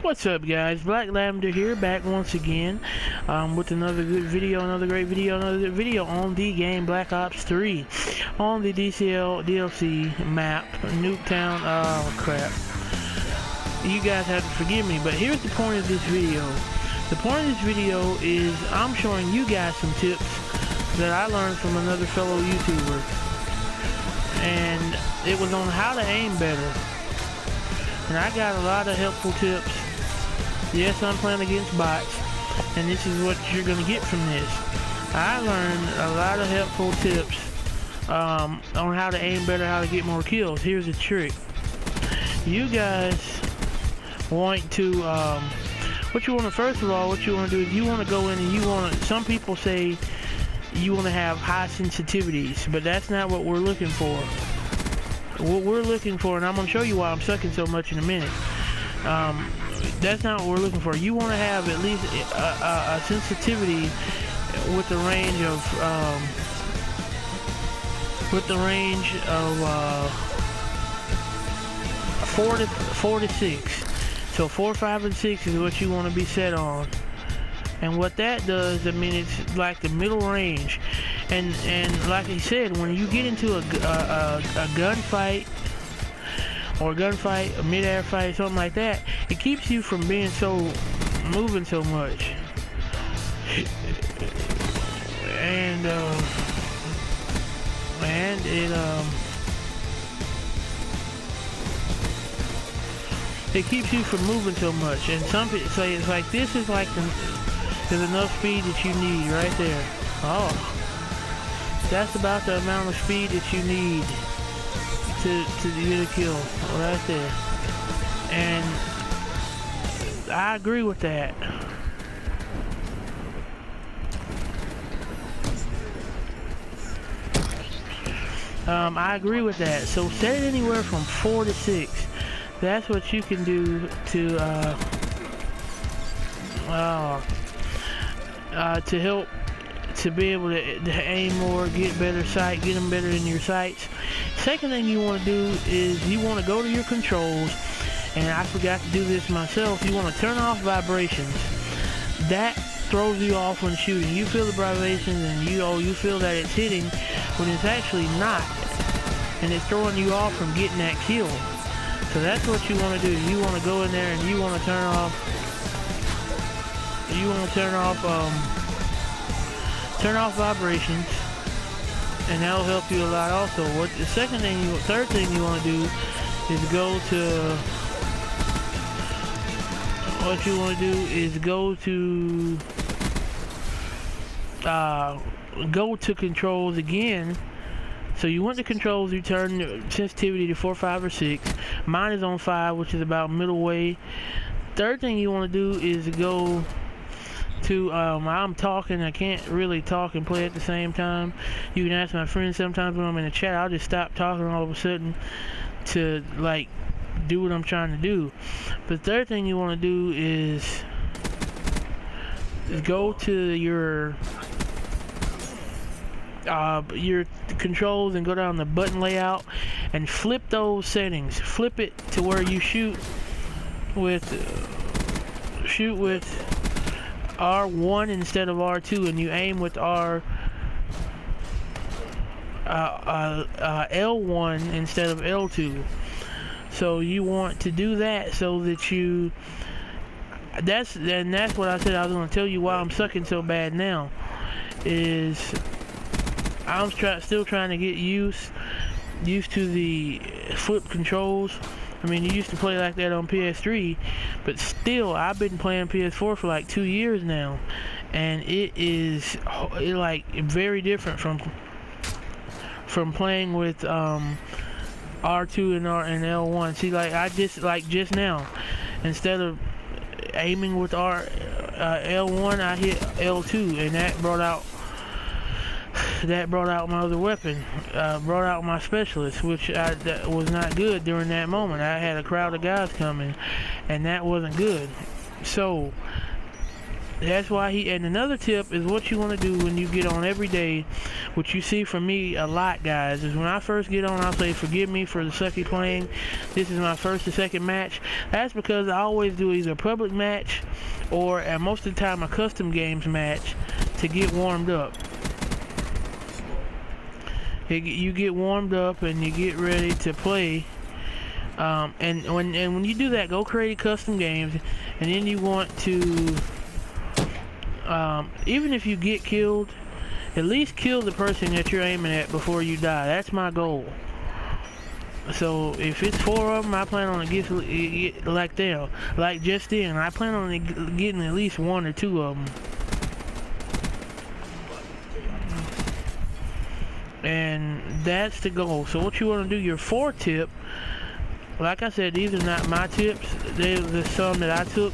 What's up, guys? Black Lavender here, back once again with another good video, another video on the game Black Ops 3 on the DCL DLC map, Nuketown. Oh crap! You guys have to forgive me, but here's the point of this video. The point of this video is I'm showing you guys some tips that I learned from another fellow YouTuber, and it was on how to aim better. And I got a lot of helpful tips. Yes, I'm playing against bots, and this is what you're going to get from this. I learned a lot of helpful tips on how to aim better, how to get more kills. Here's a trick. You guys want to, first of all, what you want to do is you want to go in and you want to, some people say you want to have high sensitivities, but that's not what we're looking for. What we're looking for, and I'm going to show you why I'm sucking so much in a minute. That's not what we're looking for. You want to have at least a sensitivity with the range of 4 to 6. So 4, 5, and 6 is what you want to be set on. And what that does, I mean, it's like the middle range. And like I said, when you get into a gunfight, or a mid-air fight, something like that, it keeps you from being moving so much. And it keeps you from moving so much. And some people say it's like, this is like there's enough speed that you need right there. Oh, that's about the amount of speed that you need to get a kill right there. And I agree with that. I agree with that. So set it anywhere from 4 to 6. That's what you can do to help to be able to aim more, get better sight, get them better in your sights. Second thing you want to do is you want to go to your controls, and I forgot to do this myself. You want to turn off vibrations. That throws you off when shooting. You feel the vibrations, and you feel that it's hitting when it's actually not, and it's throwing you off from getting that kill. So that's what you want to do. You want to go in there and you want to turn off vibrations, and that'll help you a lot also. Third thing you want to do is go to controls again. So you went to controls, you turn sensitivity to 4, 5, or 6. Mine is on 5, which is about middle way. Third thing you want to do is go to, I'm talking, I can't really talk and play at the same time. You can ask my friends sometimes when I'm in the chat, I'll just stop talking all of a sudden to, like, do what I'm trying to do. But third thing you want to do is go to your controls and go down the button layout and flip those settings. Flip it to where you shoot with R1 instead of R2, and you aim with L1 instead of L2. So you want to do that so that that's what I said I was going to tell you why I'm sucking so bad now. Is I'm still trying to get used to the flip controls. I mean, you used to play like that on PS3, but still, I've been playing PS4 for like 2 years now, and it like very different from playing with R2 and L1. See, like just now, instead of aiming with L1, I hit L2, and that brought out my other weapon, brought out my specialist, which that was not good during that moment. I had a crowd of guys coming, and that wasn't good. So That's why and another tip is what you want to do when you get on every day, which you see from me a lot, guys, is when I first get on, I'll say, forgive me for the sucky playing. This is my first or second match. That's because I always do either a public match or, at most of the time, a custom games match to get warmed up. You get warmed up and you get ready to play. And when you do that, go create custom games, and then you want to, even if you get killed, at least kill the person that you're aiming at before you die. That's my goal. So if it's 4 of them, I plan on get like them, like just then. I plan on getting at least 1 or 2 of them. And that's the goal. So what you want to do, your 4 tip, like I said, these are not my tips. They're some that I took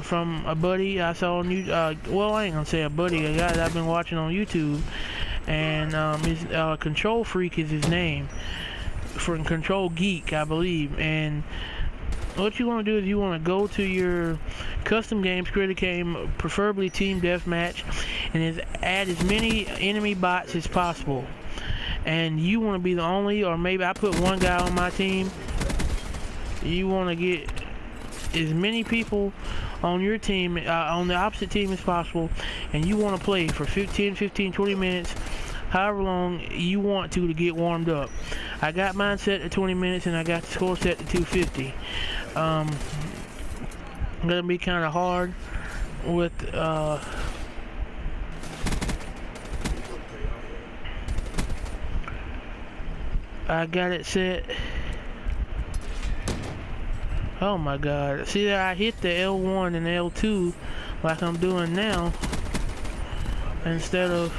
from a buddy I saw on YouTube. Well, I ain't gonna say a buddy, a guy that I've been watching on YouTube. And his Control Freak is his name. From Control Geek, I believe. And what you want to do is you want to go to your custom games, create a game, preferably team deathmatch, and add as many enemy bots as possible. And you want to be the only, or maybe I put 1 guy on my team. You want to get as many people on your team, on the opposite team as possible, and you want to play for 15, 20 minutes, however long you want to get warmed up. I got mine set to 20 minutes, and I got the score set to 250. Gonna be kind of hard with I got it set. Oh my god. See that I hit the L1 and L2 like I'm doing now instead of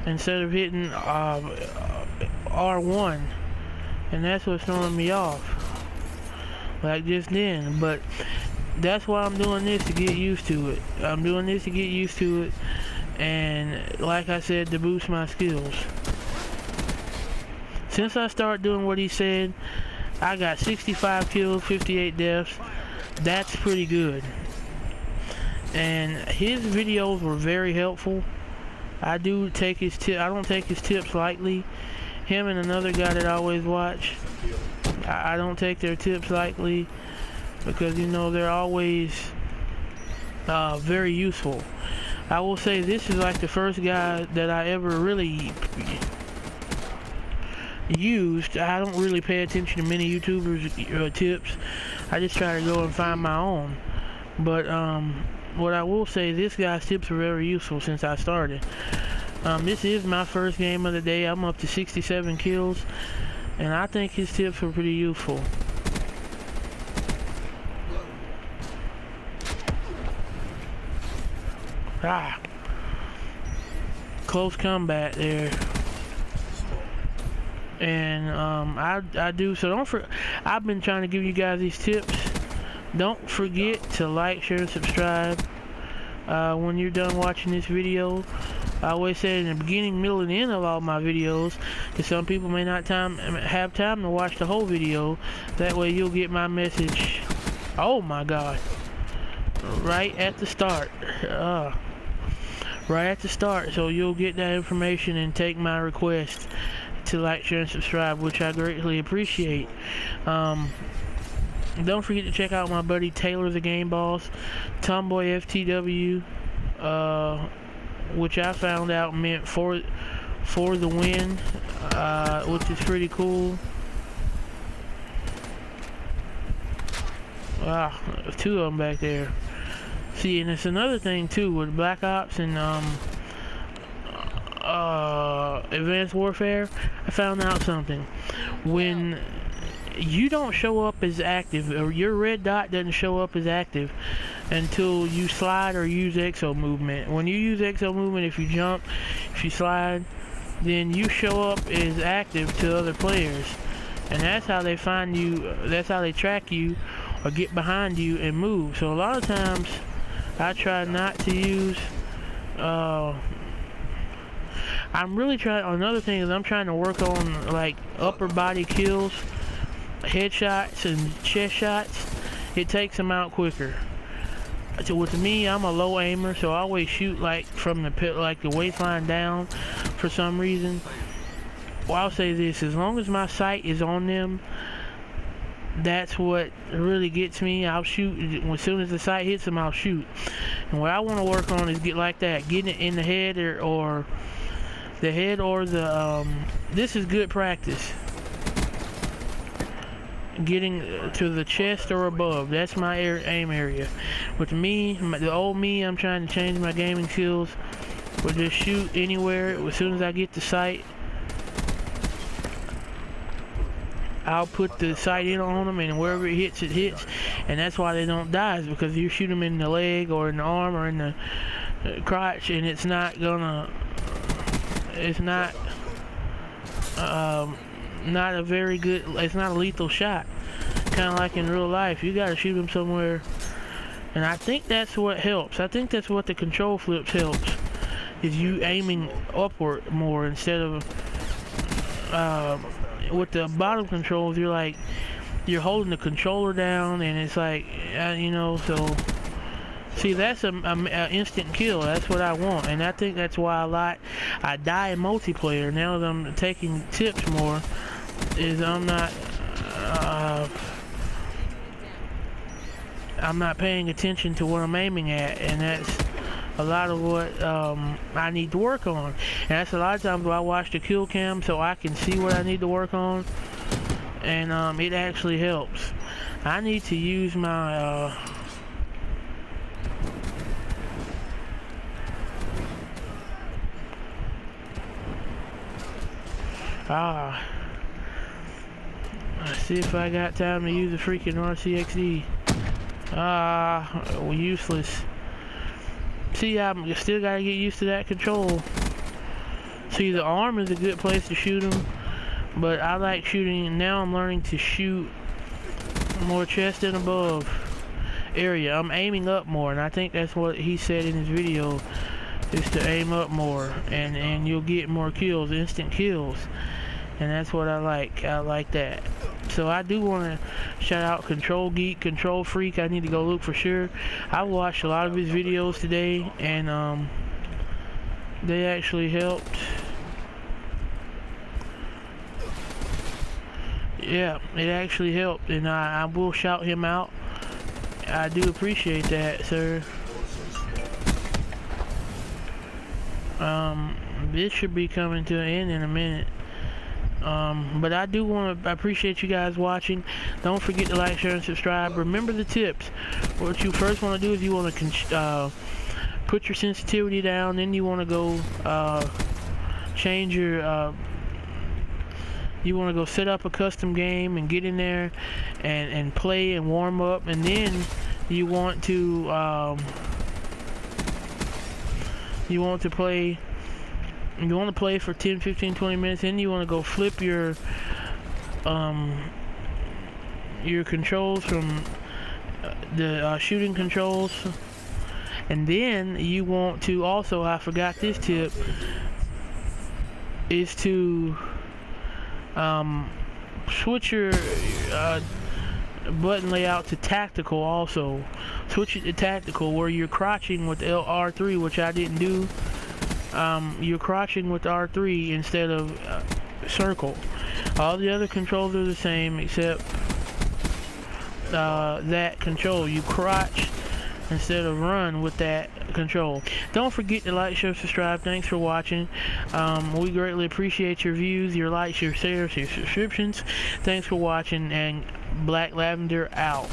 hitting R1, and that's what's throwing me off like just then. But that's why I'm doing this, to get used to it. I'm doing this to get used to it, and like I said, to boost my skills. Since I started doing what he said, I got 65 kills, 58 deaths. That's pretty good. And his videos were very helpful. I don't take his tips lightly. Him and another guy that I always watch, I don't take their tips lightly, because you know they're always very useful. I will say this is like the first guy that I ever really used. I don't really pay attention to many YouTubers' tips. I just try to go and find my own. But what I will say, this guy's tips are very useful since I started. This is my first game of the day. I'm up to 67 kills, and I think his tips are pretty useful. Close combat there. And I do, so I've been trying to give you guys these tips. Don't forget to like, share, and subscribe when you're done watching this video. I always say in the beginning, middle, and end of all my videos, because some people may not have time to watch the whole video. That way you'll get my message. Oh my god. Right at the start. Right at the start, so you'll get that information and take my request to like, share, and subscribe, which I greatly appreciate. Don't forget to check out my buddy Taylor the Game Boss, Tomboy FTW, which I found out meant for the win, which is pretty cool. 2 of them back there. See, and it's another thing too with Black Ops and Advanced Warfare. I found out something. When you don't show up as active, or your red dot doesn't show up as active until you slide or use exo movement. When you use exo movement, if you jump, if you slide, then you show up as active to other players, and that's how they find you. That's how they track you or get behind you and move. So a lot of times I try not to use I'm really trying. Another thing is I'm trying to work on like upper body kills, headshots, and chest shots. it takes them out quicker. So with me, I'm a low aimer, so I always shoot like from the pit, like the waistline down for some reason. Well, I'll say this, as long as my sight is on them, that's what really gets me. I'll shoot, as soon as the sight hits them, I'll shoot. And what I want to work on is get like that, getting it in the head or the head or the, this is good practice. Getting to the chest or above, that's my aim area. With me, the old me, I'm trying to change my gaming skills. We'll just shoot anywhere. As soon as I get the sight, I'll put the sight in on them, and wherever it hits, it hits. And that's why they don't die, is because you shoot them in the leg or in the arm or in the crotch, and it's not gonna, it's not a very good, it's not a lethal shot. Kind of like in real life, you gotta shoot them somewhere. And I think that's what helps. I think that's what the control flips helps, is you aiming upward more instead of with the bottom controls. You're holding the controller down, and it's like, you know, so see, that's a instant kill. That's what I want, and I think that's why I die in multiplayer. Now that I'm taking tips more, is I'm not paying attention to what I'm aiming at, and that's a lot of what I need to work on. And that's a lot of times where I watch the kill cam so I can see what I need to work on, and it actually helps. I need to use my let's see if I got time to use the freaking RCXD. Useless. See, I'm still gotta get used to that control. See, the arm is a good place to shoot them, but I like shooting, now I'm learning to shoot more chest and above area. I'm aiming up more, and I think that's what he said in his video, is to aim up more, and you'll get more kills, instant kills. And that's what I like. I like that. So I do want to shout out Control Geek, Control Freak. I need to go look for sure. I watched a lot of his videos today, and they actually helped. Yeah, it actually helped, and I will shout him out. I do appreciate that, sir. This should be coming to an end in a minute. But I do want to appreciate you guys watching. Don't forget to like, share, and subscribe. Remember the tips. What you first want to do is you want to put your sensitivity down. Then you want to go change your you want to go set up a custom game and get in there and play and warm up. And then you want to play. You want to play for 10, 15, 20 minutes, then you want to go flip your controls from the shooting controls, and then you want to also, I forgot this tip, is to switch your button layout to tactical also. Switch it to tactical, where you're crouching with R3, which I didn't do. You're crouching with R3 instead of circle. All the other controls are the same except that control. You crouch instead of run with that control. Don't forget to like, share, subscribe. Thanks for watching. We greatly appreciate your views, your likes, your shares, your subscriptions. Thanks for watching, and Black Lavender out.